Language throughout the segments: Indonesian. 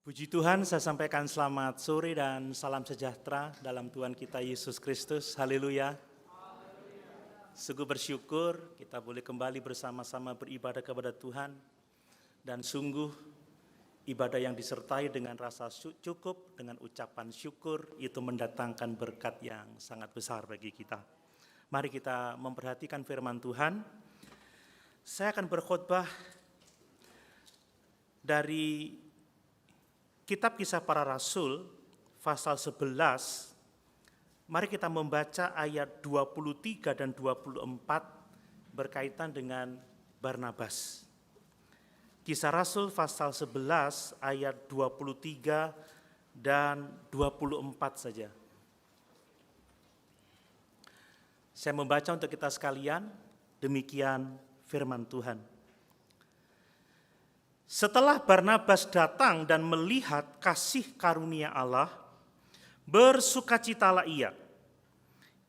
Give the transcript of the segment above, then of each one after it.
Puji Tuhan, saya sampaikan selamat sore dan salam sejahtera dalam Tuhan kita Yesus Kristus. Haleluya. Sungguh bersyukur kita boleh kembali bersama-sama beribadah kepada Tuhan. Dan sungguh ibadah yang disertai dengan rasa cukup, dengan ucapan syukur, itu mendatangkan berkat yang sangat besar bagi kita. Mari kita memperhatikan firman Tuhan. Saya akan berkhotbah dari Kitab Kisah Para Rasul, pasal 11, mari kita membaca ayat 23 dan 24 berkaitan dengan Barnabas. Kisah Rasul pasal 11 ayat 23 dan 24 saja. Saya membaca untuk kita sekalian, demikian firman Tuhan. Setelah Barnabas datang dan melihat kasih karunia Allah, bersukacitalah ia.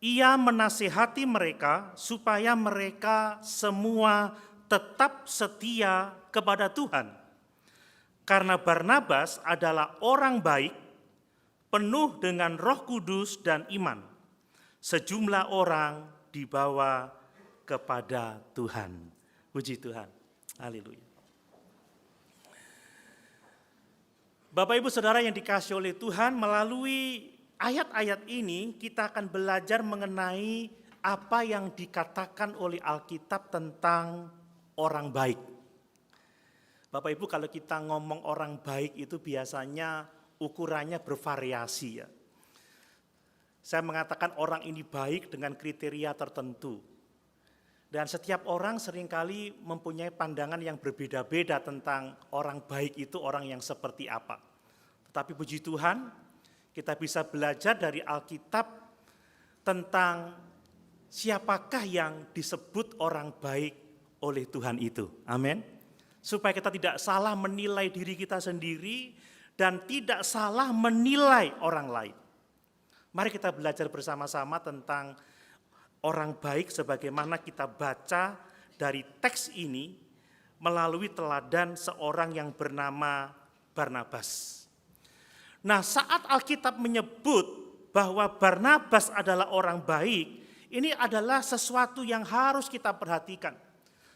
Ia menasihati mereka supaya mereka semua tetap setia kepada Tuhan. Karena Barnabas adalah orang baik, penuh dengan Roh Kudus dan iman. Sejumlah orang dibawa kepada Tuhan. Puji Tuhan. Haleluya. Bapak Ibu Saudara yang dikasihi oleh Tuhan, melalui ayat-ayat ini kita akan belajar mengenai apa yang dikatakan oleh Alkitab tentang orang baik. Bapak Ibu, kalau kita ngomong orang baik itu biasanya ukurannya bervariasi ya. Saya mengatakan orang ini baik dengan kriteria tertentu. Dan setiap orang seringkali mempunyai pandangan yang berbeda-beda tentang orang baik itu orang yang seperti apa. Tetapi puji Tuhan, kita bisa belajar dari Alkitab tentang siapakah yang disebut orang baik oleh Tuhan itu. Amin. Supaya kita tidak salah menilai diri kita sendiri dan tidak salah menilai orang lain. Mari kita belajar bersama-sama tentang orang baik sebagaimana kita baca dari teks ini melalui teladan seorang yang bernama Barnabas. Nah, saat Alkitab menyebut bahwa Barnabas adalah orang baik, ini adalah sesuatu yang harus kita perhatikan.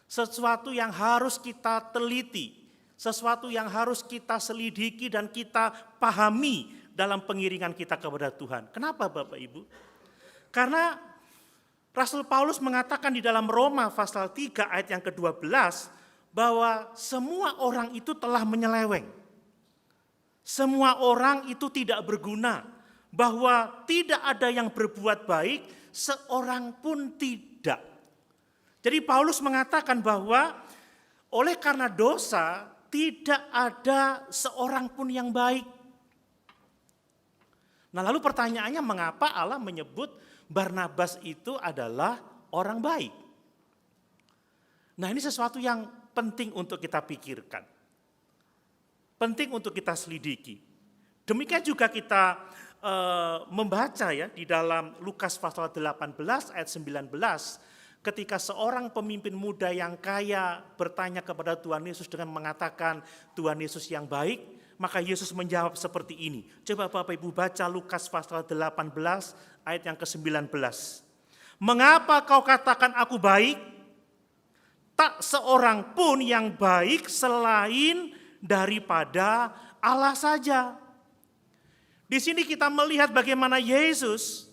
Sesuatu yang harus kita teliti, sesuatu yang harus kita selidiki dan kita pahami dalam pengiringan kita kepada Tuhan. Kenapa Bapak Ibu? Karena Rasul Paulus mengatakan di dalam Roma pasal 3 ayat yang ke-12 bahwa semua orang itu telah menyeleweng. Semua orang itu tidak berguna, bahwa tidak ada yang berbuat baik, seorang pun tidak. Jadi Paulus mengatakan bahwa oleh karena dosa tidak ada seorang pun yang baik. Nah, lalu pertanyaannya mengapa Allah menyebut Barnabas itu adalah orang baik? Nah, ini sesuatu yang penting untuk kita pikirkan. Penting untuk kita selidiki. Demikian juga kita membaca ya di dalam Lukas pasal 18 ayat 19 ketika seorang pemimpin muda yang kaya bertanya kepada Tuhan Yesus dengan mengatakan Tuhan Yesus yang baik, maka Yesus menjawab seperti ini. Coba Bapak Ibu baca Lukas pasal 18 ayat yang ke-19. Mengapa kau katakan aku baik? Tak seorang pun yang baik selain daripada Allah saja. Di sini kita melihat bagaimana Yesus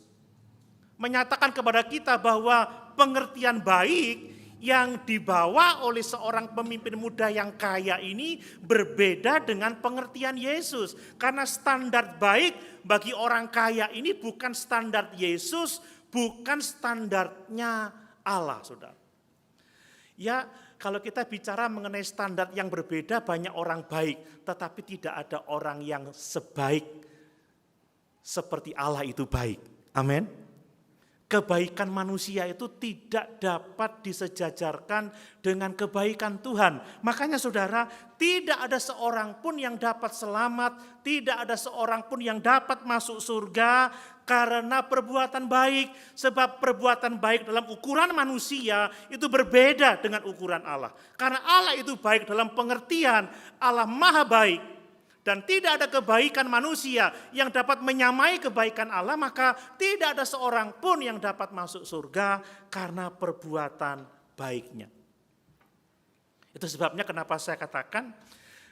menyatakan kepada kita bahwa pengertian baik yang dibawa oleh seorang pemimpin muda yang kaya ini berbeda dengan pengertian Yesus. Karena standar baik bagi orang kaya ini bukan standar Yesus, bukan standarnya Allah, saudara. Ya, kalau kita bicara mengenai standar yang berbeda, banyak orang baik, tetapi tidak ada orang yang sebaik seperti Allah itu baik. Amin. Kebaikan manusia itu tidak dapat disejajarkan dengan kebaikan Tuhan. Makanya saudara, tidak ada seorang pun yang dapat selamat, tidak ada seorang pun yang dapat masuk surga karena perbuatan baik. Sebab perbuatan baik dalam ukuran manusia itu berbeda dengan ukuran Allah. Karena Allah itu baik dalam pengertian Allah maha baik. dan tidak ada kebaikan manusia yang dapat menyamai kebaikan Allah, maka tidak ada seorang pun yang dapat masuk surga karena perbuatan baiknya. Itu sebabnya kenapa saya katakan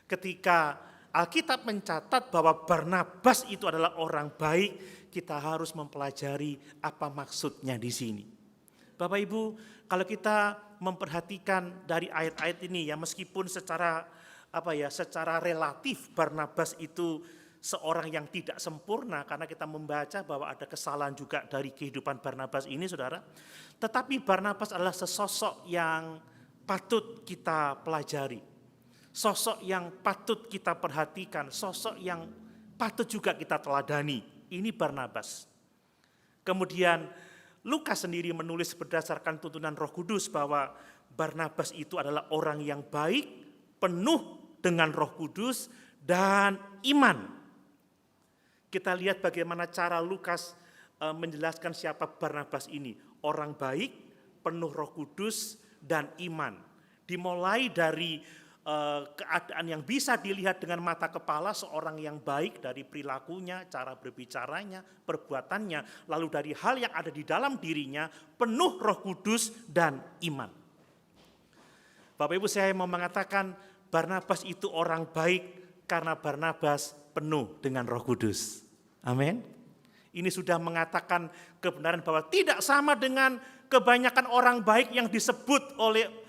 ketika Alkitab mencatat bahwa Barnabas itu adalah orang baik, kita harus mempelajari apa maksudnya di sini. Bapak Ibu, kalau kita memperhatikan dari ayat-ayat ini ya, meskipun secara relatif Barnabas itu seorang yang tidak sempurna karena kita membaca bahwa ada kesalahan juga dari kehidupan Barnabas ini, saudara. Tetapi Barnabas adalah sesosok yang patut kita pelajari, sosok yang patut kita perhatikan, sosok yang patut juga kita teladani. Ini Barnabas. Kemudian Lukas sendiri menulis berdasarkan tuntunan Roh Kudus bahwa Barnabas itu adalah orang yang baik, penuh dengan Roh Kudus dan iman. Kita lihat bagaimana cara Lukas menjelaskan siapa Barnabas ini. Orang baik, penuh Roh Kudus dan iman. Dimulai dari keadaan yang bisa dilihat dengan mata kepala, seorang yang baik dari perilakunya, cara berbicaranya, perbuatannya, lalu dari hal yang ada di dalam dirinya, penuh Roh Kudus dan iman. Bapak Ibu, saya mau mengatakan Barnabas itu orang baik karena Barnabas penuh dengan Roh Kudus. Amin. Ini sudah mengatakan kebenaran bahwa tidak sama dengan kebanyakan orang baik yang disebut oleh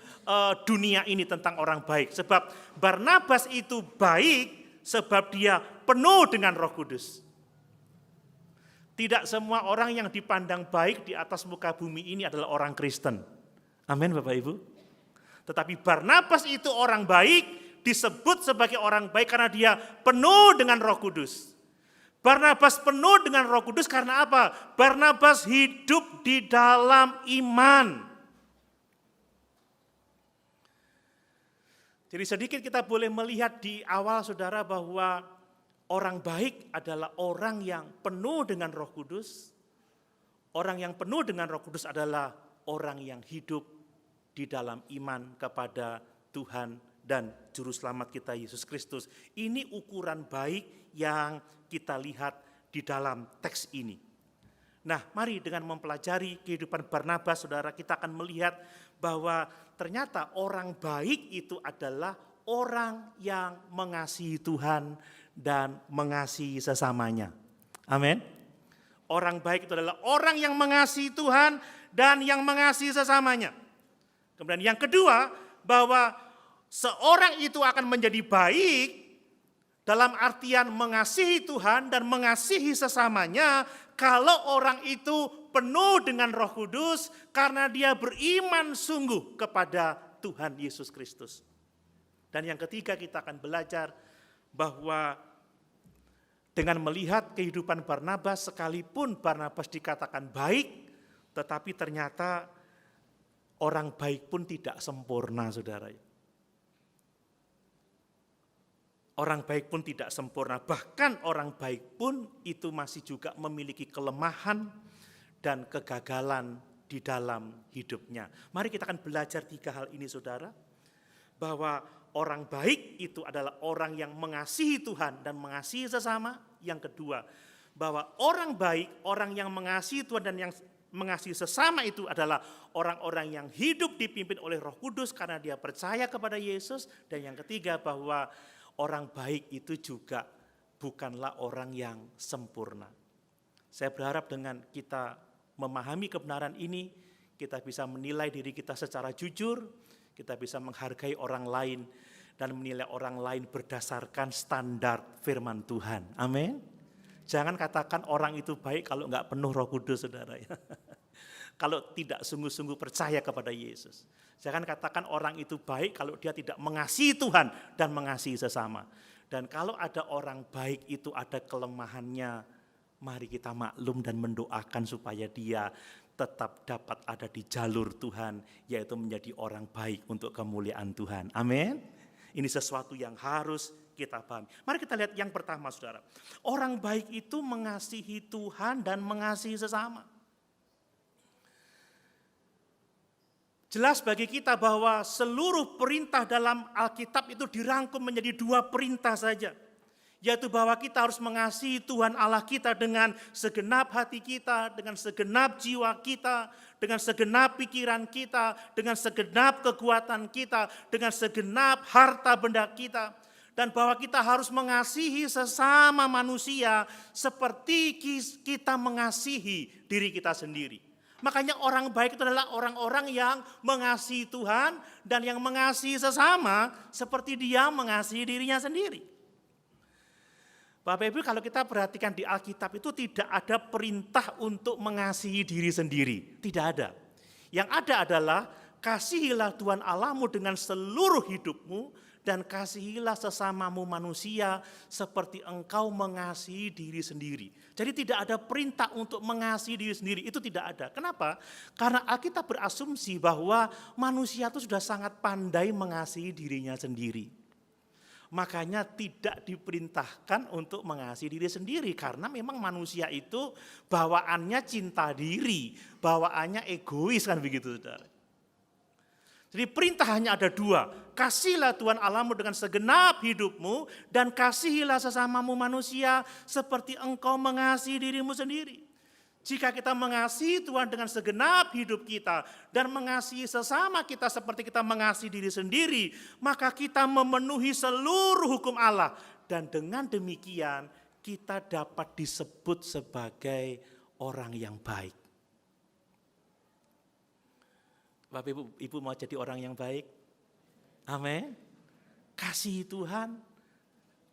dunia ini tentang orang baik. Sebab Barnabas itu baik sebab dia penuh dengan Roh Kudus. Tidak semua orang yang dipandang baik di atas muka bumi ini adalah orang Kristen. Amin Bapak Ibu. Tetapi Barnabas itu orang baik, disebut sebagai orang baik karena dia penuh dengan Roh Kudus. Barnabas penuh dengan Roh Kudus karena apa? Barnabas hidup di dalam iman. Jadi sedikit kita boleh melihat di awal, saudara, bahwa orang baik adalah orang yang penuh dengan Roh Kudus. Orang yang penuh dengan Roh Kudus adalah orang yang hidup di dalam iman kepada Tuhan dan Juru Selamat kita Yesus Kristus. Ini ukuran baik yang kita lihat di dalam teks ini. Nah, mari dengan mempelajari kehidupan Barnabas, saudara, kita akan melihat bahwa ternyata orang baik itu adalah orang yang mengasihi Tuhan dan mengasihi sesamanya. Amin. Orang baik itu adalah orang yang mengasihi Tuhan dan yang mengasihi sesamanya. Kemudian yang kedua, bahwa seorang itu akan menjadi baik dalam artian mengasihi Tuhan dan mengasihi sesamanya kalau orang itu penuh dengan Roh Kudus karena dia beriman sungguh kepada Tuhan Yesus Kristus. Dan yang ketiga, kita akan belajar bahwa dengan melihat kehidupan Barnabas, sekalipun Barnabas dikatakan baik, tetapi ternyata orang baik pun tidak sempurna, saudara. Orang baik pun tidak sempurna, bahkan orang baik pun itu masih juga memiliki kelemahan dan kegagalan di dalam hidupnya. Mari kita akan belajar 3 hal ini, saudara. Bahwa orang baik itu adalah orang yang mengasihi Tuhan dan mengasihi sesama. Yang kedua, bahwa orang baik, orang yang mengasihi Tuhan dan yang mengasihi sesama itu adalah orang-orang yang hidup dipimpin oleh Roh Kudus karena dia percaya kepada Yesus. Dan yang ketiga, bahwa orang baik itu juga bukanlah orang yang sempurna. Saya berharap dengan kita memahami kebenaran ini, kita bisa menilai diri kita secara jujur, kita bisa menghargai orang lain, dan menilai orang lain berdasarkan standar firman Tuhan. Amin. Jangan katakan orang itu baik kalau enggak penuh Roh Kudus, saudara. Kalau tidak sungguh-sungguh percaya kepada Yesus. Jangan katakan orang itu baik kalau dia tidak mengasihi Tuhan dan mengasihi sesama. Dan kalau ada orang baik itu ada kelemahannya, mari kita maklum dan mendoakan supaya dia tetap dapat ada di jalur Tuhan, yaitu menjadi orang baik untuk kemuliaan Tuhan. Amin. Ini sesuatu yang harus kita pahami. Mari kita lihat yang pertama, saudara. Orang baik itu mengasihi Tuhan dan mengasihi sesama. Jelas bagi kita bahwa seluruh perintah dalam Alkitab itu dirangkum menjadi 2 perintah saja. Yaitu bahwa kita harus mengasihi Tuhan Allah kita dengan segenap hati kita, dengan segenap jiwa kita, dengan segenap pikiran kita, dengan segenap kekuatan kita, dengan segenap harta benda kita. Dan bahwa kita harus mengasihi sesama manusia seperti kita mengasihi diri kita sendiri. Makanya orang baik itu adalah orang-orang yang mengasihi Tuhan dan yang mengasihi sesama seperti dia mengasihi dirinya sendiri. Bapak Ibu, kalau kita perhatikan di Alkitab itu tidak ada perintah untuk mengasihi diri sendiri. Tidak ada. Yang ada adalah kasihilah Tuhan Allahmu dengan seluruh hidupmu dan kasihilah sesamamu manusia seperti engkau mengasihi diri sendiri. Jadi tidak ada perintah untuk mengasihi diri sendiri, itu tidak ada. Kenapa? Karena Alkitab berasumsi bahwa manusia itu sudah sangat pandai mengasihi dirinya sendiri. Makanya tidak diperintahkan untuk mengasihi diri sendiri karena memang manusia itu bawaannya cinta diri, bawaannya egois kan begitu saudara. Jadi perintah hanya ada dua, kasihilah Tuhan Allahmu dengan segenap hidupmu dan kasihilah sesamamu manusia seperti engkau mengasihi dirimu sendiri. Jika kita mengasihi Tuhan dengan segenap hidup kita dan mengasihi sesama kita seperti kita mengasihi diri sendiri, maka kita memenuhi seluruh hukum Allah. Dan dengan demikian kita dapat disebut sebagai orang yang baik. Bapak Ibu mau jadi orang yang baik? Amin. Kasihi Tuhan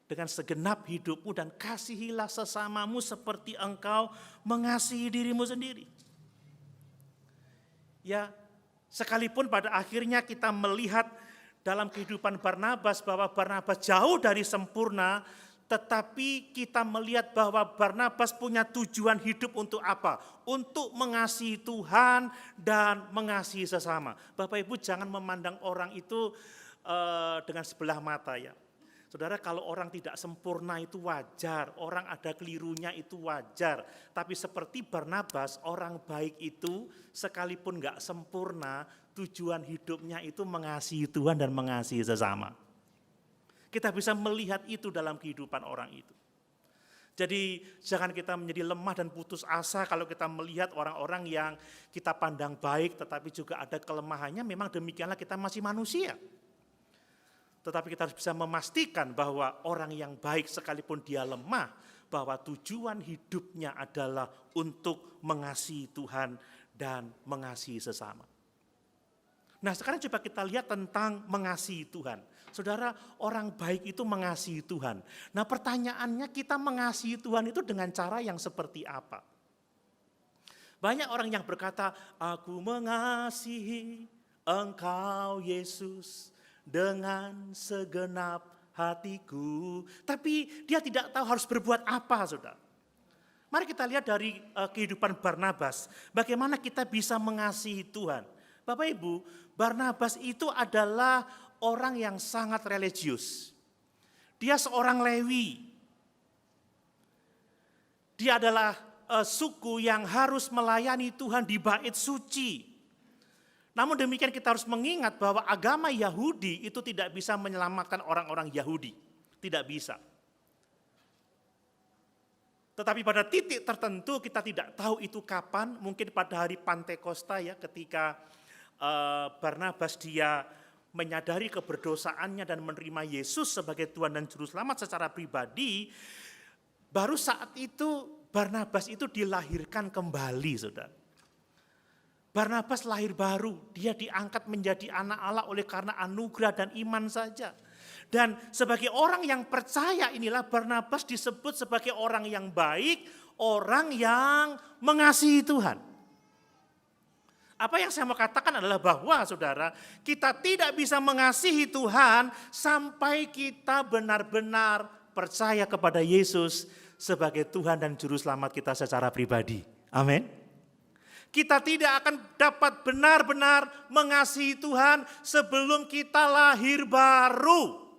dengan segenap hidupmu dan kasihilah sesamamu seperti engkau mengasihi dirimu sendiri. Ya, sekalipun pada akhirnya kita melihat dalam kehidupan Barnabas bahwa Barnabas jauh dari sempurna, tetapi kita melihat bahwa Barnabas punya tujuan hidup untuk apa? Untuk mengasihi Tuhan dan mengasihi sesama. Bapak Ibu jangan memandang orang itu dengan sebelah mata ya. Saudara, kalau orang tidak sempurna itu wajar, orang ada kelirunya itu wajar. Tapi seperti Barnabas, orang baik itu sekalipun enggak sempurna, tujuan hidupnya itu mengasihi Tuhan dan mengasihi sesama. Kita bisa melihat itu dalam kehidupan orang itu. Jadi jangan kita menjadi lemah dan putus asa kalau kita melihat orang-orang yang kita pandang baik tetapi juga ada kelemahannya, memang demikianlah kita masih manusia. Tetapi kita harus bisa memastikan bahwa orang yang baik sekalipun dia lemah, bahwa tujuan hidupnya adalah untuk mengasihi Tuhan dan mengasihi sesama. Nah sekarang coba kita lihat tentang mengasihi Tuhan. Saudara, orang baik itu mengasihi Tuhan. Nah pertanyaannya, kita mengasihi Tuhan itu dengan cara yang seperti apa? Banyak orang yang berkata, aku mengasihi Engkau Yesus dengan segenap hatiku. Tapi dia tidak tahu harus berbuat apa, saudara. Mari kita lihat dari kehidupan Barnabas, bagaimana kita bisa mengasihi Tuhan. Bapak Ibu, Barnabas itu adalah orang yang sangat religius. Dia seorang Lewi. Dia adalah suku yang harus melayani Tuhan di bait suci. Namun demikian kita harus mengingat bahwa agama Yahudi itu tidak bisa menyelamatkan orang-orang Yahudi. Tidak bisa. Tetapi pada titik tertentu kita tidak tahu itu kapan, mungkin pada hari Pantekosta ya, ketika Barnabas dia menyadari keberdosaannya dan menerima Yesus sebagai Tuhan dan Juru Selamat secara pribadi, baru saat itu Barnabas itu dilahirkan kembali, saudara. Barnabas lahir baru, dia diangkat menjadi anak Allah oleh karena anugerah dan iman saja. Dan sebagai orang yang percaya inilah Barnabas disebut sebagai orang yang baik, orang yang mengasihi Tuhan. Apa yang saya mau katakan adalah bahwa saudara, kita tidak bisa mengasihi Tuhan sampai kita benar-benar percaya kepada Yesus sebagai Tuhan dan Juru Selamat kita secara pribadi. Amin. Kita tidak akan dapat benar-benar mengasihi Tuhan sebelum kita lahir baru.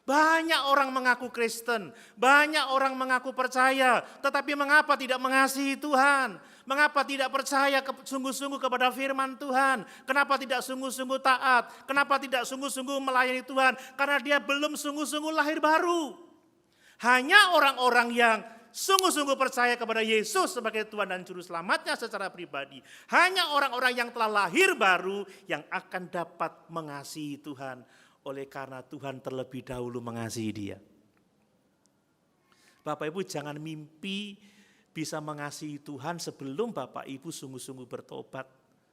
Banyak orang mengaku Kristen, banyak orang mengaku percaya, tetapi mengapa tidak mengasihi Tuhan? Mengapa tidak percaya sungguh-sungguh kepada firman Tuhan? Kenapa tidak sungguh-sungguh taat? Kenapa tidak sungguh-sungguh melayani Tuhan? Karena dia belum sungguh-sungguh lahir baru. Hanya orang-orang yang sungguh-sungguh percaya kepada Yesus sebagai Tuhan dan Juru Selamatnya secara pribadi. Hanya orang-orang yang telah lahir baru yang akan dapat mengasihi Tuhan. Oleh karena Tuhan terlebih dahulu mengasihi dia. Bapak Ibu jangan mimpi bisa mengasihi Tuhan sebelum Bapak Ibu sungguh-sungguh bertobat.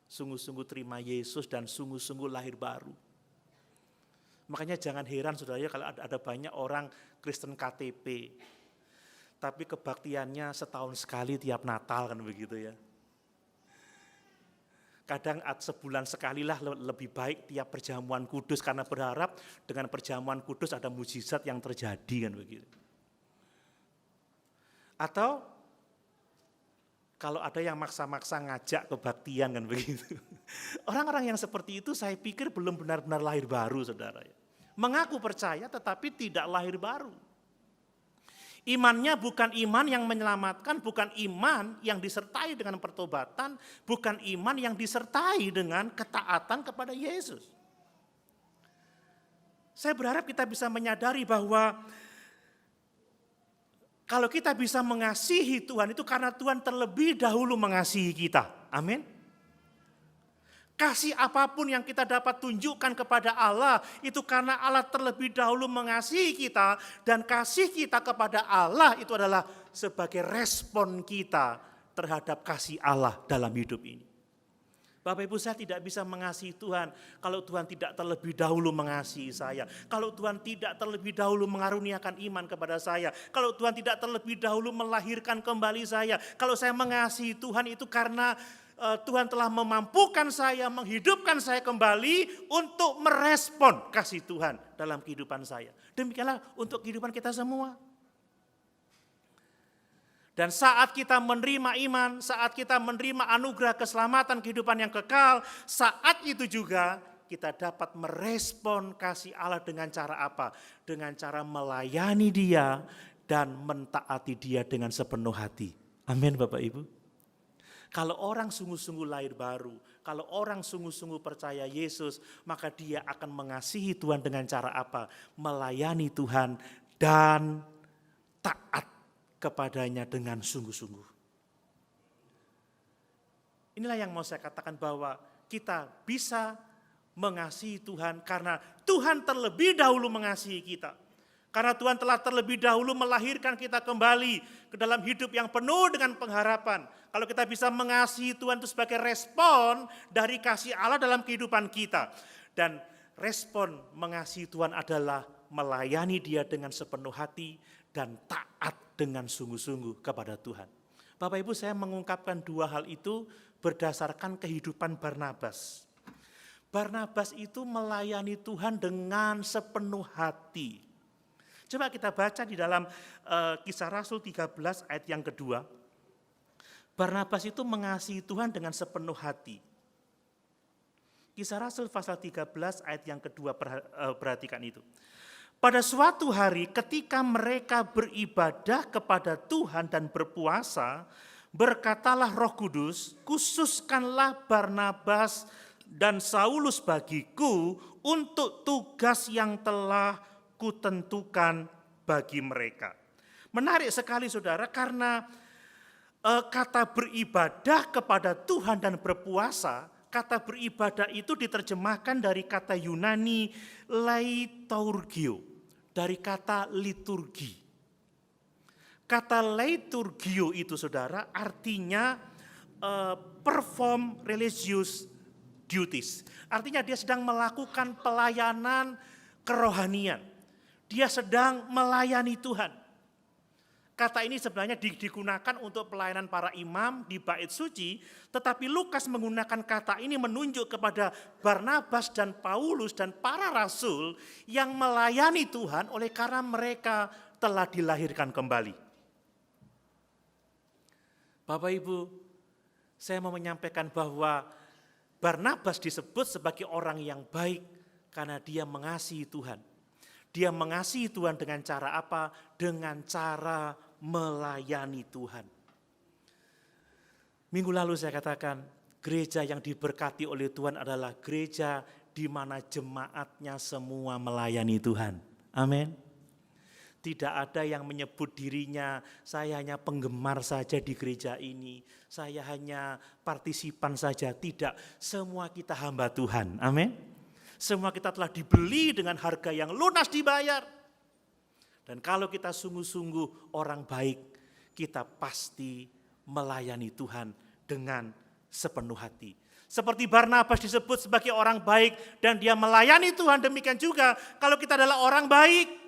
Sungguh-sungguh terima Yesus dan sungguh-sungguh lahir baru. Makanya jangan heran saudara kalau ada banyak orang Kristen KTP. Tapi kebaktiannya setahun sekali tiap Natal kan begitu ya. Kadang sebulan sekali lah lebih baik tiap perjamuan kudus karena berharap dengan perjamuan kudus ada mujizat yang terjadi kan begitu. Atau kalau ada yang maksa-maksa ngajak kebaktian kan begitu. Orang-orang yang seperti itu saya pikir belum benar-benar lahir baru saudara. Mengaku percaya tetapi tidak lahir baru. Imannya bukan iman yang menyelamatkan, bukan iman yang disertai dengan pertobatan, bukan iman yang disertai dengan ketaatan kepada Yesus. Saya berharap kita bisa menyadari bahwa kalau kita bisa mengasihi Tuhan itu karena Tuhan terlebih dahulu mengasihi kita. Amin. Kasih apapun yang kita dapat tunjukkan kepada Allah itu karena Allah terlebih dahulu mengasihi kita dan kasih kita kepada Allah itu adalah sebagai respon kita terhadap kasih Allah dalam hidup ini. Bapak Ibu saya tidak bisa mengasihi Tuhan kalau Tuhan tidak terlebih dahulu mengasihi saya. Kalau Tuhan tidak terlebih dahulu mengaruniakan iman kepada saya. Kalau Tuhan tidak terlebih dahulu melahirkan kembali saya. Kalau saya mengasihi Tuhan itu karena Tuhan telah memampukan saya, menghidupkan saya kembali untuk merespon kasih Tuhan dalam kehidupan saya. Demikianlah untuk kehidupan kita semua. Dan saat kita menerima iman, saat kita menerima anugerah keselamatan kehidupan yang kekal, saat itu juga kita dapat merespon kasih Allah dengan cara apa? Dengan cara melayani dia dan mentaati dia dengan sepenuh hati. Amin Bapak Ibu. Kalau orang sungguh-sungguh lahir baru, kalau orang sungguh-sungguh percaya Yesus, maka dia akan mengasihi Tuhan dengan cara apa? Melayani Tuhan dan taat kepadanya dengan sungguh-sungguh. Inilah yang mau saya katakan bahwa kita bisa mengasihi Tuhan karena Tuhan terlebih dahulu mengasihi kita. Karena Tuhan telah terlebih dahulu melahirkan kita kembali ke dalam hidup yang penuh dengan pengharapan. Kalau kita bisa mengasihi Tuhan itu sebagai respon dari kasih Allah dalam kehidupan kita. Dan respon mengasihi Tuhan adalah melayani dia dengan sepenuh hati dan taat dengan sungguh-sungguh kepada Tuhan. Bapak Ibu saya mengungkapkan dua hal itu berdasarkan kehidupan Barnabas. Barnabas itu melayani Tuhan dengan sepenuh hati. Coba kita baca di dalam Kisah Rasul 13 ayat yang kedua. Barnabas itu mengasihi Tuhan dengan sepenuh hati. Kisah Rasul pasal 13 ayat yang kedua, perhatikan itu. Pada suatu hari ketika mereka beribadah kepada Tuhan dan berpuasa, berkatalah Roh Kudus, khususkanlah Barnabas dan Saulus bagiku untuk tugas yang telah kutentukan bagi mereka. Menarik sekali saudara karena kata beribadah kepada Tuhan dan berpuasa, kata beribadah itu diterjemahkan dari kata Yunani leiturgio, dari kata liturgi. Kata leiturgio itu saudara artinya perform religious duties. Artinya dia sedang melakukan pelayanan kerohanian. Dia sedang melayani Tuhan. Kata ini sebenarnya digunakan untuk pelayanan para imam di bait suci, tetapi Lukas menggunakan kata ini menunjuk kepada Barnabas dan Paulus dan para rasul yang melayani Tuhan oleh karena mereka telah dilahirkan kembali. Bapak Ibu, saya mau menyampaikan bahwa Barnabas disebut sebagai orang yang baik karena dia mengasihi Tuhan. Dia mengasihi Tuhan dengan cara apa? Dengan cara melayani Tuhan. Minggu lalu saya katakan, gereja yang diberkati oleh Tuhan adalah gereja di mana jemaatnya semua melayani Tuhan. Amin. Tidak ada yang menyebut dirinya, saya hanya penggemar saja di gereja ini, saya hanya partisipan saja. Tidak, semua kita hamba Tuhan. Amin. Semua kita telah dibeli dengan harga yang lunas dibayar. Dan kalau kita sungguh-sungguh orang baik, kita pasti melayani Tuhan dengan sepenuh hati. Seperti Barnabas disebut sebagai orang baik dan dia melayani Tuhan, demikian juga kalau kita adalah orang baik,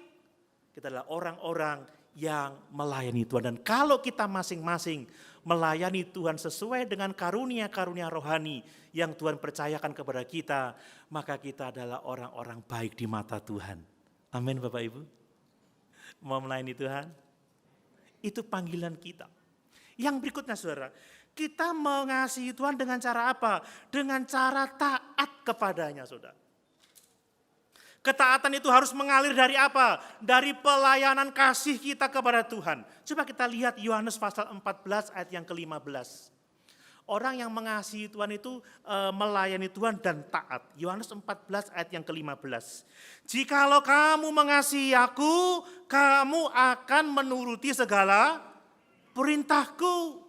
kita adalah orang-orang yang melayani Tuhan. Dan kalau kita masing-masing melayani Tuhan sesuai dengan karunia-karunia rohani yang Tuhan percayakan kepada kita, maka kita adalah orang-orang baik di mata Tuhan. Amin Bapak Ibu. Mau melayani Tuhan? Itu panggilan kita. Yang berikutnya saudara, kita mengasihi Tuhan dengan cara apa? Dengan cara taat kepadanya saudara. Ketaatan itu harus mengalir dari apa? Dari pelayanan kasih kita kepada Tuhan. Coba kita lihat Yohanes pasal 14 ayat yang ke-15. Orang yang mengasihi Tuhan itu melayani Tuhan dan taat. Yohanes 14 ayat yang ke-15. Jikalau kamu mengasihi aku, kamu akan menuruti segala perintahku.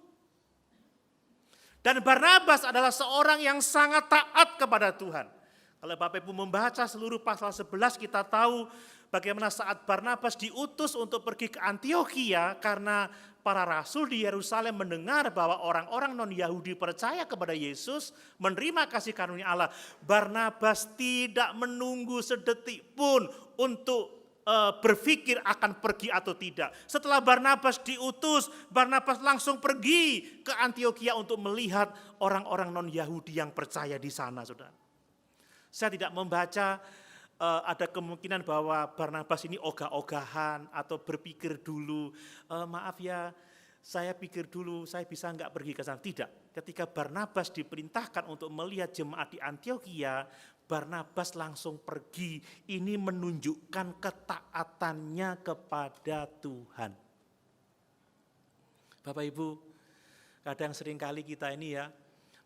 Dan Barnabas adalah seorang yang sangat taat kepada Tuhan. Kalau Bapak Ibu membaca seluruh pasal 11, kita tahu bagaimana saat Barnabas diutus untuk pergi ke Antiokhia karena para rasul di Yerusalem mendengar bahwa orang-orang non-Yahudi percaya kepada Yesus, menerima kasih karunia Allah. Barnabas tidak menunggu sedetik pun untuk berpikir akan pergi atau tidak. Setelah Barnabas diutus, Barnabas langsung pergi ke Antiokhia untuk melihat orang-orang non-Yahudi yang percaya di sana, saudara. Saya tidak membaca ada kemungkinan bahwa Barnabas ini ogah-ogahan atau berpikir dulu, maaf ya saya pikir dulu saya bisa enggak pergi ke sana. Tidak, ketika Barnabas diperintahkan untuk melihat jemaat di Antiokhia, Barnabas langsung pergi. Ini menunjukkan ketaatannya kepada Tuhan. Bapak Ibu, kadang seringkali kita ini ya,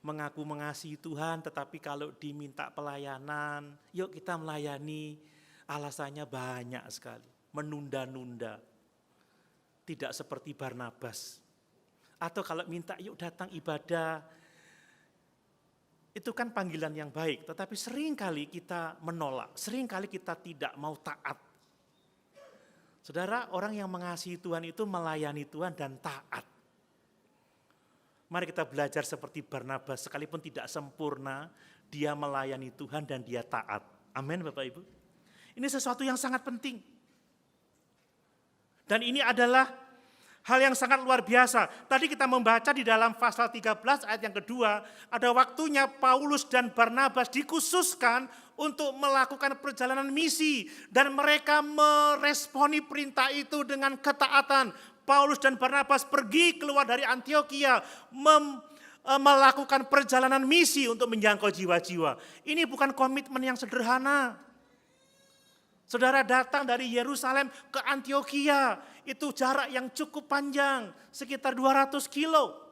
mengaku mengasihi Tuhan, tetapi kalau diminta pelayanan, yuk kita melayani, alasannya banyak sekali, menunda-nunda. Tidak seperti Barnabas. Atau kalau minta yuk datang ibadah, itu kan panggilan yang baik, tetapi seringkali kita menolak, seringkali kita tidak mau taat. Saudara, orang yang mengasihi Tuhan itu melayani Tuhan dan taat. Mari kita belajar seperti Barnabas, sekalipun tidak sempurna, dia melayani Tuhan dan dia taat. Amin Bapak Ibu. Ini sesuatu yang sangat penting. Dan ini adalah hal yang sangat luar biasa. Tadi kita membaca di dalam pasal 13 ayat yang kedua, ada waktunya Paulus dan Barnabas dikhususkan untuk melakukan perjalanan misi. Dan mereka meresponi perintah itu dengan ketaatan. Paulus dan Barnabas pergi keluar dari Antiokhia melakukan perjalanan misi untuk menjangkau jiwa-jiwa. Ini bukan komitmen yang sederhana. Saudara datang dari Yerusalem ke Antiokhia, itu jarak yang cukup panjang, sekitar 200 kilo.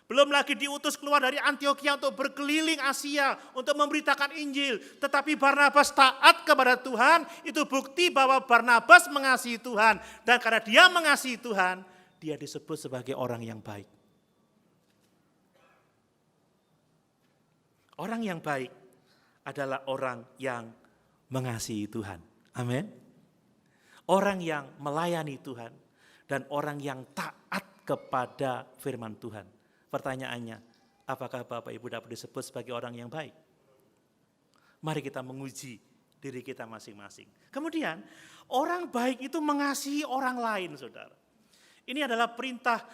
Belum lagi diutus keluar dari Antiokhia untuk berkeliling Asia, untuk memberitakan Injil. Tetapi Barnabas taat kepada Tuhan, itu bukti bahwa Barnabas mengasihi Tuhan. Dan karena dia mengasihi Tuhan, dia disebut sebagai orang yang baik. Orang yang baik adalah orang yang mengasihi Tuhan. Amin. Orang yang melayani Tuhan dan orang yang taat kepada firman Tuhan. Pertanyaannya, apakah Bapak Ibu dapat disebut sebagai orang yang baik? Mari kita menguji diri kita masing-masing. Kemudian, orang baik itu mengasihi orang lain, saudara. Ini adalah perintah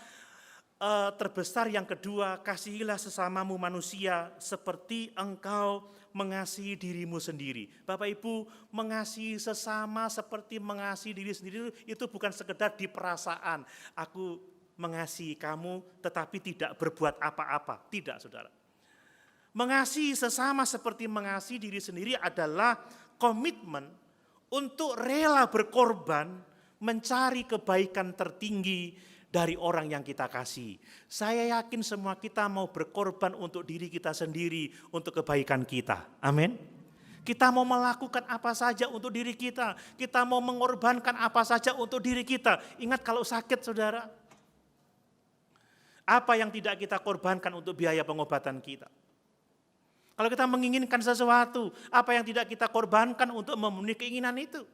terbesar yang kedua, kasihilah sesamamu manusia seperti engkau mengasihi dirimu sendiri. Bapak Ibu, mengasihi sesama seperti mengasihi diri sendiri itu bukan sekedar di perasaan. Aku mengasihi kamu tetapi tidak berbuat apa-apa. Tidak, saudara. Mengasihi sesama seperti mengasihi diri sendiri adalah komitmen untuk rela berkorban mencari kebaikan tertinggi dari orang yang kita kasih. Saya yakin semua kita mau berkorban untuk diri kita sendiri, untuk kebaikan kita. Amin. Kita mau melakukan apa saja untuk diri kita. Kita mau mengorbankan apa saja untuk diri kita. Ingat kalau sakit saudara, apa yang tidak kita korbankan untuk biaya pengobatan kita? Kalau kita menginginkan sesuatu, apa yang tidak kita korbankan untuk memenuhi keinginan itu?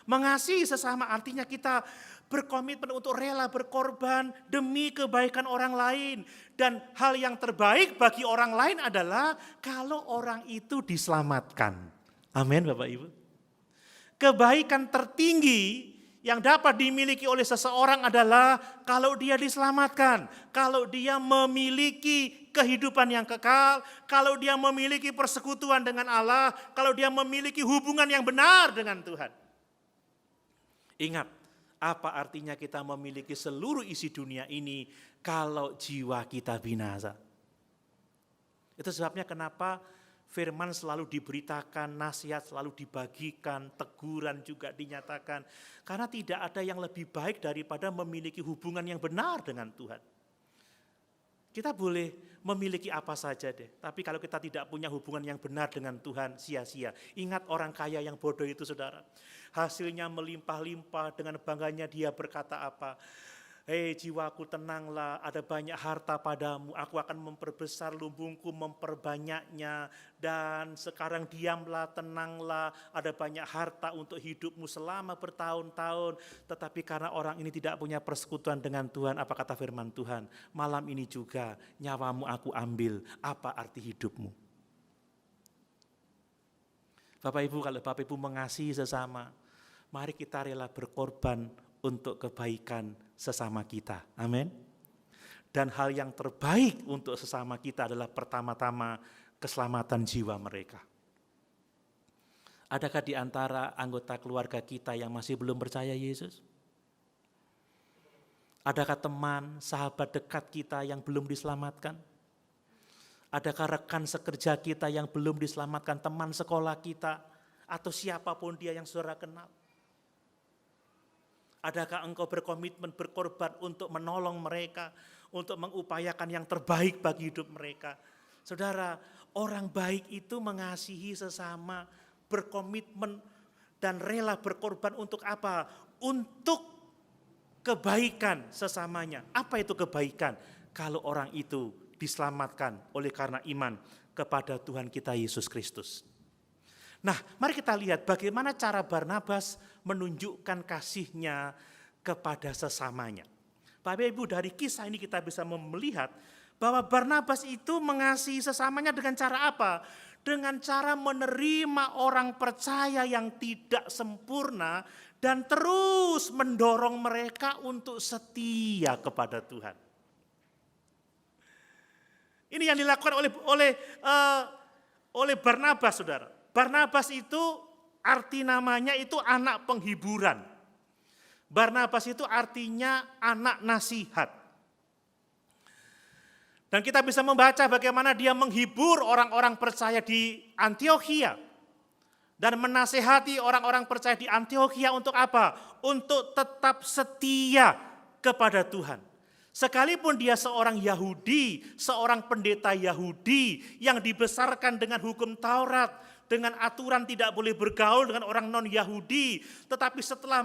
Mengasihi sesama artinya kita berkomitmen untuk rela berkorban demi kebaikan orang lain. Dan hal yang terbaik bagi orang lain adalah kalau orang itu diselamatkan. Amin Bapak Ibu. Kebaikan tertinggi yang dapat dimiliki oleh seseorang adalah kalau dia diselamatkan. Kalau dia memiliki kehidupan yang kekal, kalau dia memiliki persekutuan dengan Allah, kalau dia memiliki hubungan yang benar dengan Tuhan. Ingat, apa artinya kita memiliki seluruh isi dunia ini kalau jiwa kita binasa? Itu sebabnya kenapa firman selalu diberitakan, nasihat selalu dibagikan, teguran juga dinyatakan. Karena tidak ada yang lebih baik daripada memiliki hubungan yang benar dengan Tuhan. Kita boleh memiliki apa saja deh, tapi kalau kita tidak punya hubungan yang benar dengan Tuhan, sia-sia. Ingat orang kaya yang bodoh itu saudara. Hasilnya melimpah-limpah, dengan bangganya dia berkata apa? Hei jiwaku tenanglah, ada banyak harta padamu, aku akan memperbesar lumbungku, memperbanyaknya. Dan sekarang diamlah, tenanglah, ada banyak harta untuk hidupmu selama bertahun-tahun. Tetapi karena orang ini tidak punya persekutuan dengan Tuhan, apa kata firman Tuhan? Malam ini juga nyawamu aku ambil, apa arti hidupmu? Bapak Ibu, kalau Bapak Ibu mengasihi sesama, mari kita rela berkorban untuk kebaikan sesama kita. Amin. Dan hal yang terbaik untuk sesama kita adalah pertama-tama keselamatan jiwa mereka. Adakah di antara anggota keluarga kita yang masih belum percaya Yesus? Adakah teman, sahabat dekat kita yang belum diselamatkan? Adakah rekan sekerja kita yang belum diselamatkan, teman sekolah kita, atau siapapun dia yang saudara kenal? Adakah engkau berkomitmen berkorban untuk menolong mereka, untuk mengupayakan yang terbaik bagi hidup mereka? Saudara, orang baik itu mengasihi sesama, berkomitmen dan rela berkorban untuk apa? Untuk kebaikan sesamanya. Apa itu kebaikan? Kalau orang itu diselamatkan oleh karena iman kepada Tuhan kita Yesus Kristus. Nah, mari kita lihat bagaimana cara Barnabas menunjukkan kasihnya kepada sesamanya. Bapak Ibu, dari kisah ini kita bisa melihat bahwa Barnabas itu mengasihi sesamanya dengan cara apa? Dengan cara menerima orang percaya yang tidak sempurna dan terus mendorong mereka untuk setia kepada Tuhan. Ini yang dilakukan oleh Barnabas, saudara. Barnabas itu arti namanya itu anak penghiburan. Barnabas itu artinya anak nasihat. Dan kita bisa membaca bagaimana dia menghibur orang-orang percaya di Antiokhia. Dan menasehati orang-orang percaya di Antiokhia untuk apa? Untuk tetap setia kepada Tuhan. Sekalipun dia seorang Yahudi, seorang pendeta Yahudi yang dibesarkan dengan hukum Taurat, dengan aturan tidak boleh bergaul dengan orang non-Yahudi, tetapi setelah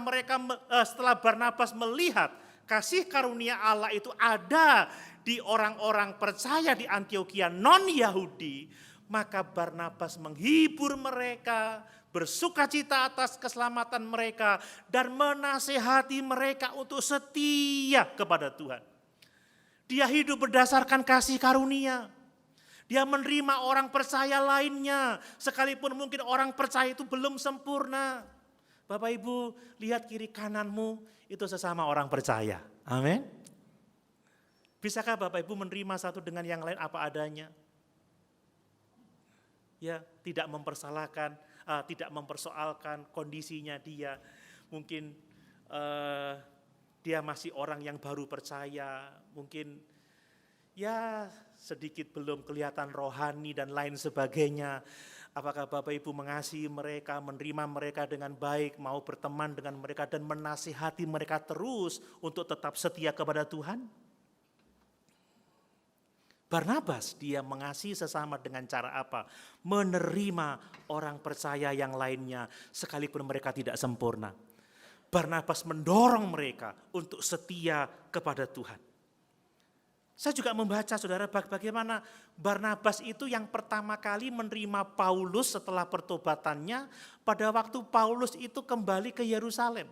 Barnabas melihat kasih karunia Allah itu ada di orang-orang percaya di Antiokhia non-Yahudi, maka Barnabas menghibur mereka, bersukacita atas keselamatan mereka, dan menasehati mereka untuk setia kepada Tuhan. Dia hidup berdasarkan kasih karunia. Dia menerima orang percaya lainnya, sekalipun mungkin orang percaya itu belum sempurna. Bapak Ibu, lihat kiri kananmu, itu sesama orang percaya. Amin. Bisakah Bapak Ibu menerima satu dengan yang lain apa adanya? Ya, tidak mempersalahkan, tidak mempersoalkan kondisinya dia. Mungkin dia masih orang yang baru percaya, mungkin ya sedikit belum kelihatan rohani dan lain sebagainya. Apakah Bapak Ibu mengasihi mereka, menerima mereka dengan baik, mau berteman dengan mereka dan menasihati mereka terus untuk tetap setia kepada Tuhan? Barnabas dia mengasihi sesama dengan cara apa? Menerima orang percaya yang lainnya sekalipun mereka tidak sempurna. Barnabas mendorong mereka untuk setia kepada Tuhan. Saya juga membaca saudara bagaimana Barnabas itu yang pertama kali menerima Paulus setelah pertobatannya pada waktu Paulus itu kembali ke Yerusalem.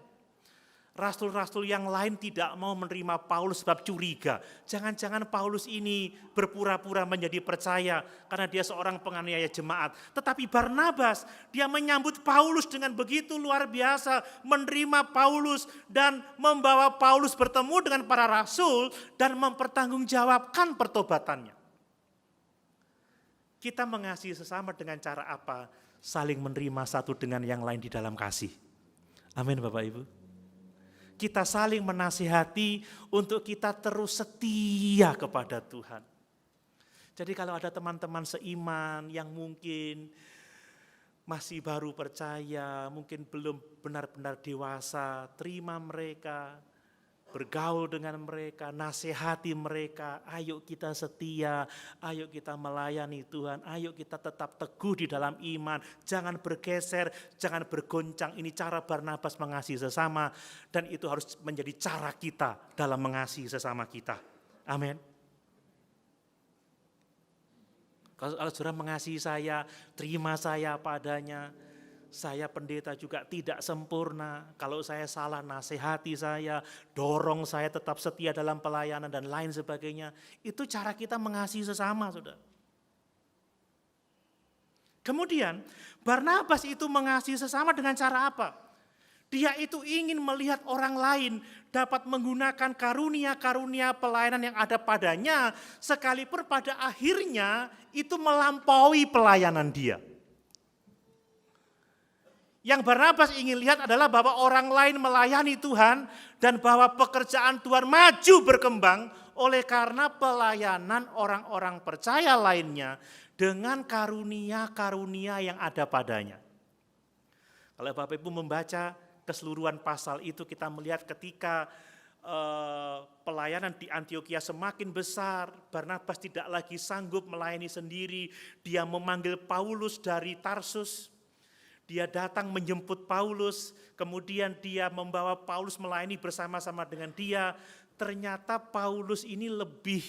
Rasul-rasul yang lain tidak mau menerima Paulus sebab curiga. Jangan-jangan Paulus ini berpura-pura menjadi percaya karena dia seorang penganiaya jemaat. Tetapi Barnabas, dia menyambut Paulus dengan begitu luar biasa. Menerima Paulus dan membawa Paulus bertemu dengan para rasul dan mempertanggungjawabkan pertobatannya. Kita mengasihi sesama dengan cara apa? Saling menerima satu dengan yang lain di dalam kasih. Amin Bapak Ibu. Kita saling menasihati untuk kita terus setia kepada Tuhan. Jadi kalau ada teman-teman seiman yang mungkin masih baru percaya, mungkin belum benar-benar dewasa, terima mereka, bergaul dengan mereka, nasihati mereka, ayo kita setia, ayo kita melayani Tuhan, ayo kita tetap teguh di dalam iman, jangan bergeser, jangan bergoncang. Ini cara Barnabas mengasihi sesama dan itu harus menjadi cara kita dalam mengasihi sesama kita. Amin. Kalau saudara mengasihi saya, terima saya padanya. Saya pendeta juga tidak sempurna. Kalau saya salah, nasihati saya, dorong saya tetap setia dalam pelayanan dan lain sebagainya. Itu cara kita mengasihi sesama, saudara. Kemudian Barnabas itu mengasihi sesama dengan cara apa? Dia itu ingin melihat orang lain dapat menggunakan karunia-karunia pelayanan yang ada padanya, sekalipun pada akhirnya itu melampaui pelayanan dia. Yang Barnabas ingin lihat adalah bahwa orang lain melayani Tuhan dan bahwa pekerjaan Tuhan maju berkembang oleh karena pelayanan orang-orang percaya lainnya dengan karunia-karunia yang ada padanya. Kalau Bapak Ibu membaca keseluruhan pasal itu, kita melihat ketika pelayanan di Antiokhia semakin besar, Barnabas tidak lagi sanggup melayani sendiri, dia memanggil Paulus dari Tarsus. Dia datang menjemput Paulus, kemudian dia membawa Paulus melayani bersama-sama dengan dia. Ternyata Paulus ini lebih,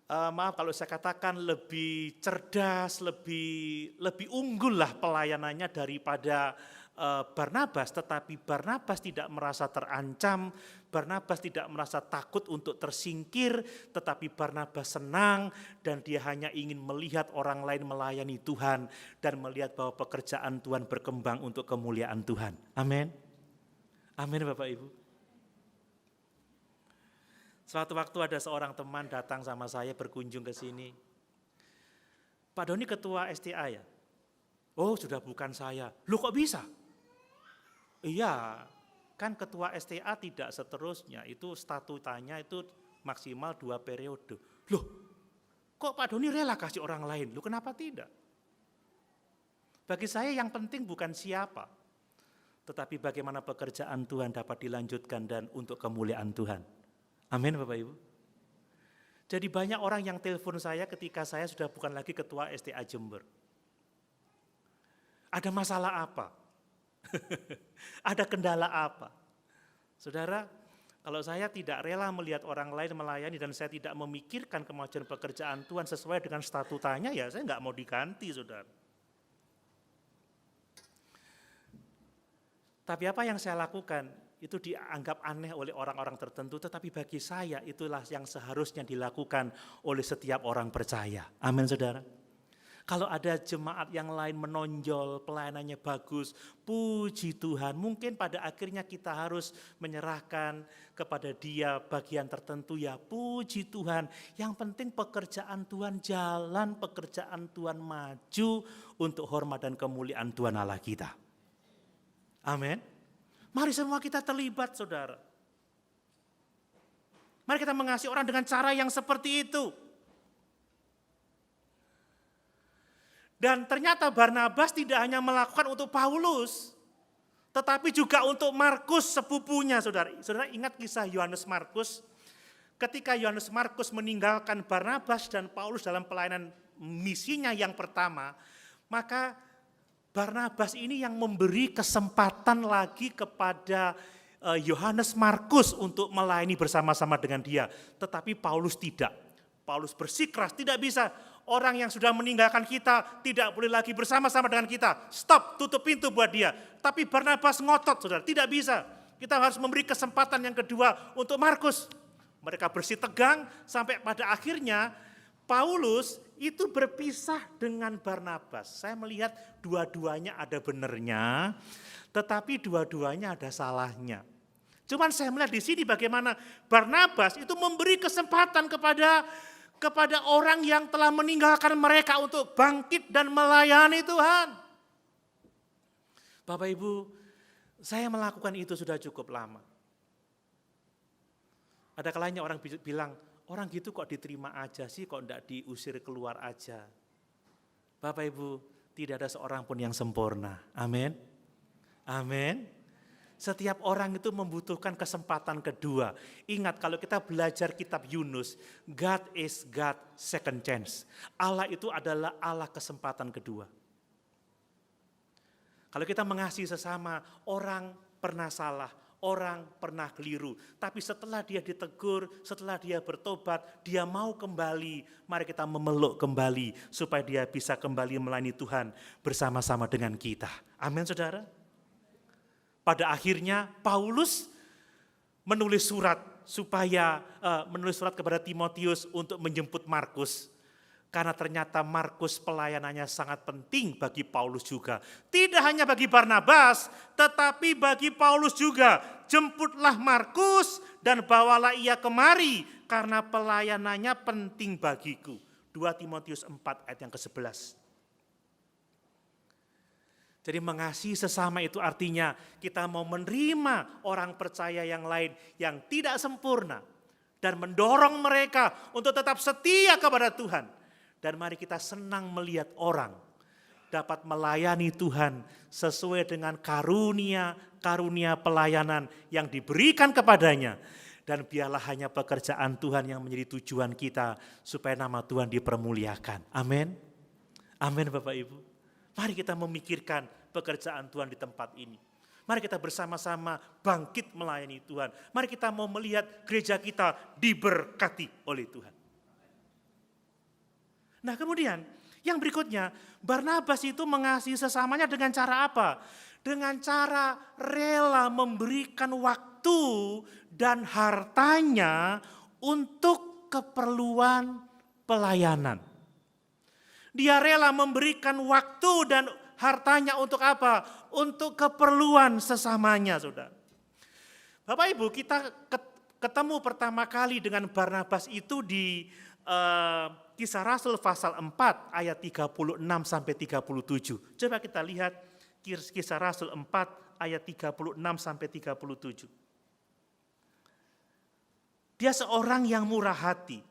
maaf kalau saya katakan lebih cerdas, lebih unggul lah pelayanannya daripada Barnabas. Tetapi Barnabas tidak merasa terancam, Barnabas tidak merasa takut untuk tersingkir, tetapi Barnabas senang dan dia hanya ingin melihat orang lain melayani Tuhan dan melihat bahwa pekerjaan Tuhan berkembang untuk kemuliaan Tuhan. Amin. Amin Bapak Ibu. Suatu waktu ada seorang teman datang sama saya berkunjung ke sini. Pak Doni ketua STA ya? Oh sudah bukan saya. Loh kok bisa? Iya. Kan ketua STA tidak seterusnya, itu statutanya itu maksimal 2 periode. Loh, kok Pak Doni rela kasih orang lain? Loh kenapa tidak? Bagi saya yang penting bukan siapa, tetapi bagaimana pekerjaan Tuhan dapat dilanjutkan dan untuk kemuliaan Tuhan. Amin Bapak Ibu. Jadi banyak orang yang telepon saya ketika saya sudah bukan lagi ketua STA Jember. Ada masalah apa? Ada kendala apa? Saudara, kalau saya tidak rela melihat orang lain melayani dan saya tidak memikirkan kemajuan pekerjaan Tuhan sesuai dengan statutanya, ya saya nggak mau diganti, saudara. Tapi apa yang saya lakukan itu dianggap aneh oleh orang-orang tertentu, tetapi bagi saya itulah yang seharusnya dilakukan oleh setiap orang percaya. Amin, saudara. Kalau ada jemaat yang lain menonjol, pelayanannya bagus, puji Tuhan. Mungkin pada akhirnya kita harus menyerahkan kepada dia bagian tertentu, ya puji Tuhan. Yang penting pekerjaan Tuhan jalan, pekerjaan Tuhan maju untuk hormat dan kemuliaan Tuhan Allah kita. Amin. Mari semua kita terlibat, saudara. Mari kita mengasihi orang dengan cara yang seperti itu. Dan ternyata Barnabas tidak hanya melakukan untuk Paulus, tetapi juga untuk Markus sepupunya, saudara. Saudara ingat kisah Yohanes Markus ketika Yohanes Markus meninggalkan Barnabas dan Paulus dalam pelayanan misinya yang pertama, maka Barnabas ini yang memberi kesempatan lagi kepada Yohanes Markus untuk melayani bersama-sama dengan dia. Tetapi Paulus tidak. Paulus bersikeras, tidak bisa. Orang yang sudah meninggalkan kita tidak boleh lagi bersama-sama dengan kita. Stop, tutup pintu buat dia. Tapi Barnabas ngotot, saudara, tidak bisa. Kita harus memberi kesempatan yang kedua untuk Markus. Mereka bersitegang sampai pada akhirnya Paulus itu berpisah dengan Barnabas. Saya melihat dua-duanya ada benernya, tetapi dua-duanya ada salahnya. Cuman saya melihat di sini bagaimana Barnabas itu memberi kesempatan kepada orang yang telah meninggalkan mereka untuk bangkit dan melayani Tuhan. Bapak Ibu, saya melakukan itu sudah cukup lama. Ada kalanya orang bilang, orang gitu kok diterima aja sih, kok enggak diusir keluar aja. Bapak Ibu, tidak ada seorang pun yang sempurna. Amin. Amin. Setiap orang itu membutuhkan kesempatan kedua. Ingat kalau kita belajar kitab Yunus, God is God second chance. Allah itu adalah Allah kesempatan kedua. Kalau kita mengasihi sesama, orang pernah salah, orang pernah keliru. Tapi setelah dia ditegur, setelah dia bertobat, dia mau kembali. Mari kita memeluk kembali supaya dia bisa kembali melayani Tuhan bersama-sama dengan kita. Amin, saudara. Pada akhirnya Paulus menulis surat kepada Timotius untuk menjemput Markus. Karena ternyata Markus pelayanannya sangat penting bagi Paulus juga. Tidak hanya bagi Barnabas, tetapi bagi Paulus juga. Jemputlah Markus dan bawalah ia kemari karena pelayanannya penting bagiku. 2 Timotius 4 ayat yang ke-11. Jadi mengasihi sesama itu artinya kita mau menerima orang percaya yang lain yang tidak sempurna. Dan mendorong mereka untuk tetap setia kepada Tuhan. Dan mari kita senang melihat orang dapat melayani Tuhan sesuai dengan karunia pelayanan yang diberikan kepadanya. Dan biarlah hanya pekerjaan Tuhan yang menjadi tujuan kita supaya nama Tuhan dipermuliakan. Amin. Amin Bapak Ibu. Mari kita memikirkan pekerjaan Tuhan di tempat ini. Mari kita bersama-sama bangkit melayani Tuhan. Mari kita mau melihat gereja kita diberkati oleh Tuhan. Nah kemudian yang berikutnya, Barnabas itu mengasihi sesamanya dengan cara apa? Dengan cara rela memberikan waktu dan hartanya untuk keperluan pelayanan. Dia rela memberikan waktu dan hartanya untuk apa? Untuk keperluan sesamanya, saudara. Bapak Ibu, kita ketemu pertama kali dengan Barnabas itu di Kisah Rasul pasal 4 ayat 36 sampai 37. Coba kita lihat Kisah Rasul 4 ayat 36 sampai 37. Dia seorang yang murah hati.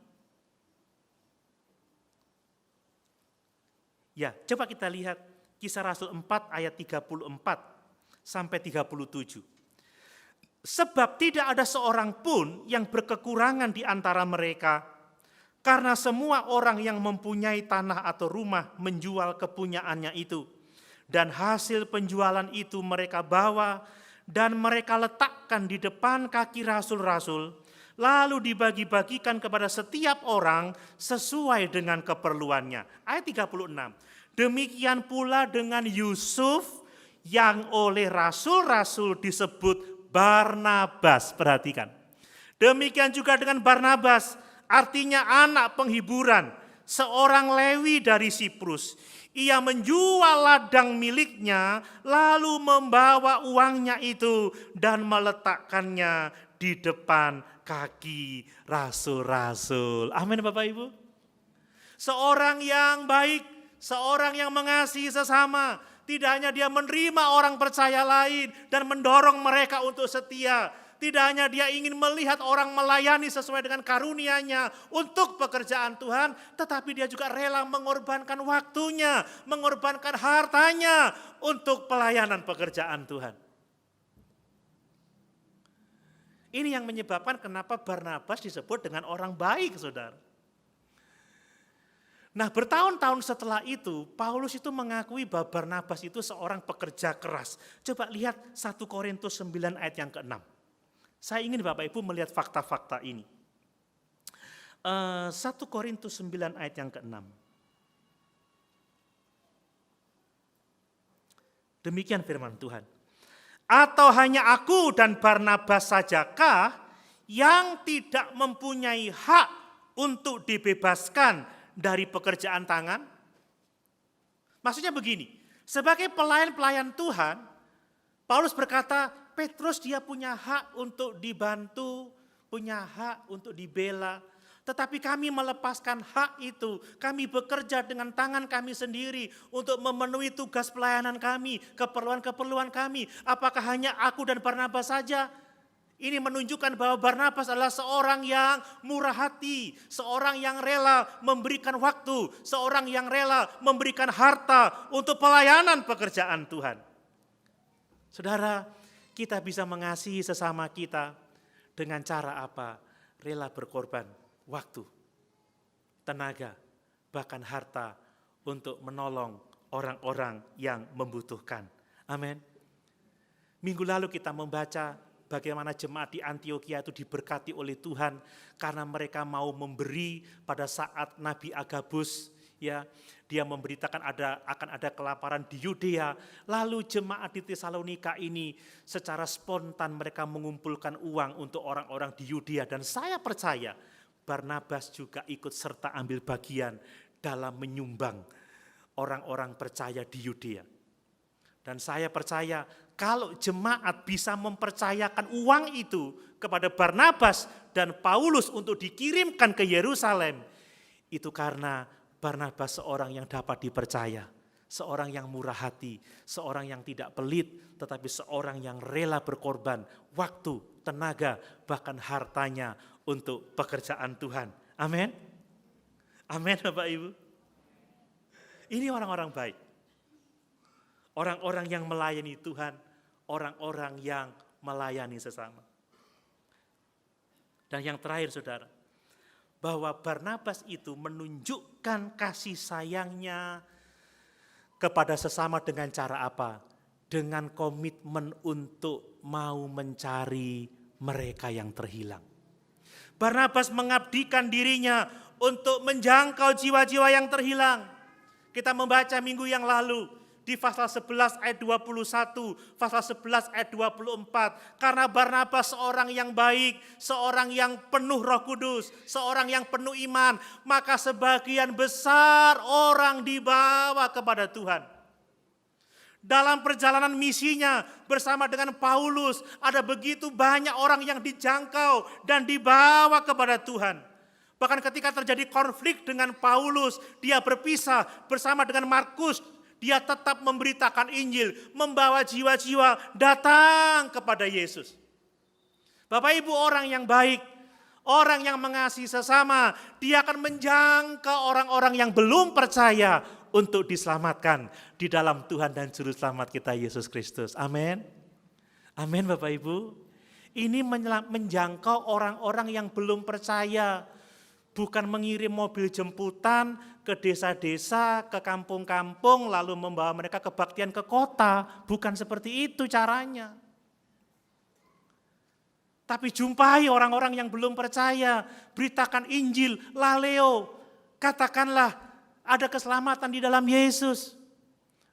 Ya, coba kita lihat Kisah Rasul 4 ayat 34 sampai 37. Sebab tidak ada seorang pun yang berkekurangan di antara mereka, karena semua orang yang mempunyai tanah atau rumah menjual kepunyaannya itu. Dan hasil penjualan itu mereka bawa dan mereka letakkan di depan kaki rasul-rasul, lalu dibagi-bagikan kepada setiap orang sesuai dengan keperluannya. Ayat 36. Demikian pula dengan Yusuf yang oleh rasul-rasul disebut Barnabas. Perhatikan. Demikian juga dengan Barnabas, artinya anak penghiburan, seorang Lewi dari Siprus. Ia menjual ladang miliknya, lalu membawa uangnya itu dan meletakkannya di depan kaki rasul-rasul. Amin Bapak Ibu. Seorang yang baik, seorang yang mengasihi sesama, tidak hanya dia menerima orang percaya lain dan mendorong mereka untuk setia. Tidak hanya dia ingin melihat orang melayani sesuai dengan karunia-Nya untuk pekerjaan Tuhan, tetapi dia juga rela mengorbankan waktunya, mengorbankan hartanya untuk pelayanan pekerjaan Tuhan. Ini yang menyebabkan kenapa Barnabas disebut dengan orang baik, saudara. Nah, bertahun-tahun setelah itu, Paulus itu mengakui bahwa Barnabas itu seorang pekerja keras. Coba lihat 1 Korintus 9 ayat yang ke-6. Saya ingin Bapak Ibu melihat fakta-fakta ini. 1 Korintus 9 ayat yang ke-6. Demikian firman Tuhan. Atau hanya aku dan Barnabas sajakah yang tidak mempunyai hak untuk dibebaskan dari pekerjaan tangan? Maksudnya begini, sebagai pelayan-pelayan Tuhan, Paulus berkata, Petrus dia punya hak untuk dibantu, punya hak untuk dibela, tetapi kami melepaskan hak itu, kami bekerja dengan tangan kami sendiri untuk memenuhi tugas pelayanan kami, keperluan-keperluan kami. Apakah hanya aku dan Barnabas saja? Ini menunjukkan bahwa Barnabas adalah seorang yang murah hati, seorang yang rela memberikan waktu, seorang yang rela memberikan harta untuk pelayanan pekerjaan Tuhan. Saudara, kita bisa mengasihi sesama kita dengan cara apa? Rela berkorban waktu, tenaga, bahkan harta untuk menolong orang-orang yang membutuhkan. Amin. Minggu lalu kita membaca bagaimana jemaat di Antiokhia itu diberkati oleh Tuhan karena mereka mau memberi pada saat Nabi Agabus ya dia memberitakan akan ada kelaparan di Yudea. Lalu jemaat di Tesalonika ini secara spontan mereka mengumpulkan uang untuk orang-orang di Yudea, dan saya percaya Barnabas juga ikut serta ambil bagian dalam menyumbang orang-orang percaya di Yudea. Dan saya percaya kalau jemaat bisa mempercayakan uang itu kepada Barnabas dan Paulus untuk dikirimkan ke Yerusalem, itu karena Barnabas seorang yang dapat dipercaya, seorang yang murah hati, seorang yang tidak pelit, tetapi seorang yang rela berkorban waktu, tenaga, bahkan hartanya untuk pekerjaan Tuhan. Amin. Amin Bapak Ibu. Ini orang-orang baik. Orang-orang yang melayani Tuhan, orang-orang yang melayani sesama. Dan yang terakhir saudara, bahwa Barnabas itu menunjukkan kasih sayangnya kepada sesama dengan cara apa? Dengan komitmen untuk mau mencari mereka yang terhilang. Barnabas mengabdikan dirinya untuk menjangkau jiwa-jiwa yang terhilang. Kita membaca minggu yang lalu, di pasal 11 ayat 21, pasal 11 ayat 24. Karena Barnabas seorang yang baik, seorang yang penuh Roh Kudus, seorang yang penuh iman, maka sebagian besar orang dibawa kepada Tuhan. Dalam perjalanan misinya bersama dengan Paulus, ada begitu banyak orang yang dijangkau dan dibawa kepada Tuhan. Bahkan ketika terjadi konflik dengan Paulus, dia berpisah bersama dengan Markus. Dia tetap memberitakan Injil, membawa jiwa-jiwa datang kepada Yesus. Bapak Ibu, orang yang baik, orang yang mengasihi sesama, dia akan menjangkau orang-orang yang belum percaya untuk diselamatkan di dalam Tuhan dan Juru Selamat kita Yesus Kristus. Amin. Amin Bapak Ibu. Ini menjangkau orang-orang yang belum percaya. Bukan mengirim mobil jemputan ke desa-desa, ke kampung-kampung, lalu membawa mereka kebaktian ke kota. Bukan seperti itu caranya. Tapi jumpai orang-orang yang belum percaya, beritakan Injil, laleo, katakanlah ada keselamatan di dalam Yesus.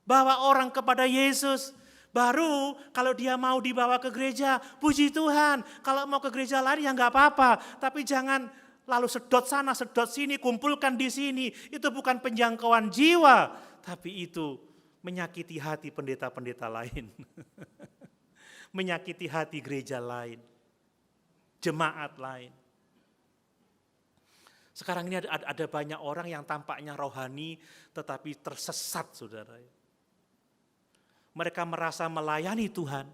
Bawa orang kepada Yesus. Baru kalau dia mau dibawa ke gereja, puji Tuhan. Kalau mau ke gereja lain ya enggak apa-apa, tapi jangan lalu sedot sana, sedot sini, kumpulkan di sini. Itu bukan penjangkauan jiwa, tapi itu menyakiti hati pendeta-pendeta lain. Menyakiti hati gereja lain, jemaat lain. Sekarang ini ada banyak orang yang tampaknya rohani, tetapi tersesat saudara. Mereka merasa melayani Tuhan,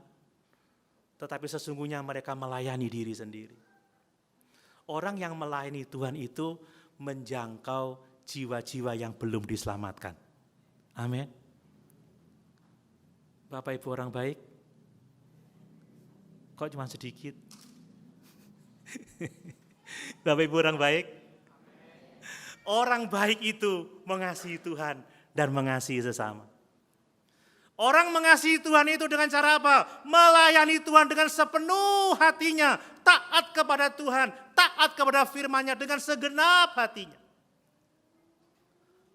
tetapi sesungguhnya mereka melayani diri sendiri. Orang yang melayani Tuhan itu menjangkau jiwa-jiwa yang belum diselamatkan. Amin. Bapak Ibu orang baik, kok cuma sedikit? Bapak Ibu orang baik? Orang baik itu mengasihi Tuhan dan mengasihi sesama. Orang mengasihi Tuhan itu dengan cara apa? Melayani Tuhan dengan sepenuh hatinya. Taat kepada Tuhan, taat kepada firman-Nya dengan segenap hatinya.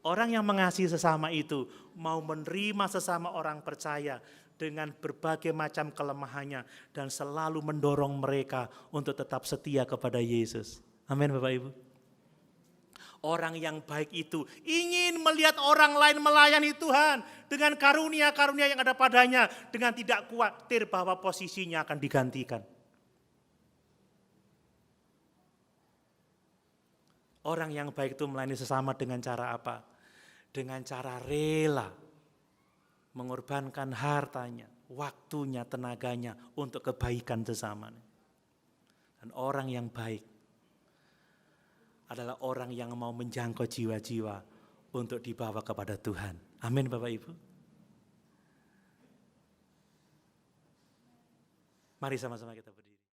Orang yang mengasihi sesama itu mau menerima sesama orang percaya dengan berbagai macam kelemahannya dan selalu mendorong mereka untuk tetap setia kepada Yesus. Amin Bapak Ibu. Orang yang baik itu ingin melihat orang lain melayani Tuhan dengan karunia-karunia yang ada padanya, dengan tidak khawatir bahwa posisinya akan digantikan. Orang yang baik itu melayani sesama dengan cara apa? Dengan cara rela mengorbankan hartanya, waktunya, tenaganya untuk kebaikan sesama. Dan orang yang baik adalah orang yang mau menjangkau jiwa-jiwa untuk dibawa kepada Tuhan. Amin Bapak Ibu. Mari sama-sama kita berdiri.